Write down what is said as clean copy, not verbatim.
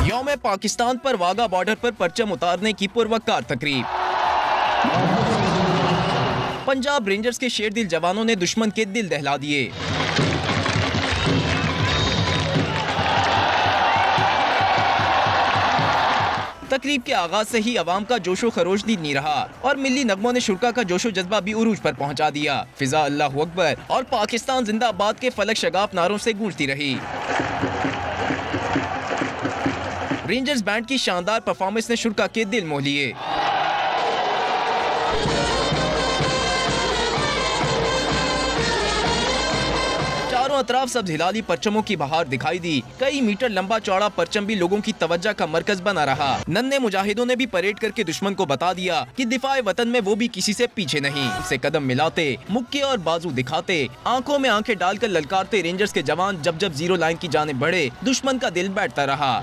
यौम पाकिस्तान पर वाघा बॉर्डर पर परचम उतारने की पुरवकार तकरीब। पंजाब रेंजर्स के शेरदिल जवानों ने दुश्मन के दिल दहला दिए। तकरीब के आगाज से ही अवाम का जोशो खरोश दीद नहीं रहा और मिली नगमों ने शुरका का जोशो जज्बा भी उरूज पर पहुंचा दिया। फिजा अल्लाहु अकबर और पाकिस्तान जिंदाबाद के फलक शगाफ नारों से गूंजती रही। रेंजर्स बैंड की शानदार परफॉर्मेंस ने शुरका के दिल मोह लिए। चारों अतराफ सब्ज हिलाली परचमों की बहार दिखाई दी। कई मीटर लंबा चौड़ा परचम भी लोगों की तवज्जो का मरकज बना रहा। नन्हे मुजाहिदों ने भी परेड करके दुश्मन को बता दिया कि दिफाए वतन में वो भी किसी से पीछे नहीं। उसे कदम मिलाते, मुक्के और बाजू दिखाते, आंखों में आंखें डालकर ललकारते रेंजर्स के जवान जब जब जीरो लाइन की जानिब बढ़े, दुश्मन का दिल बैठता रहा।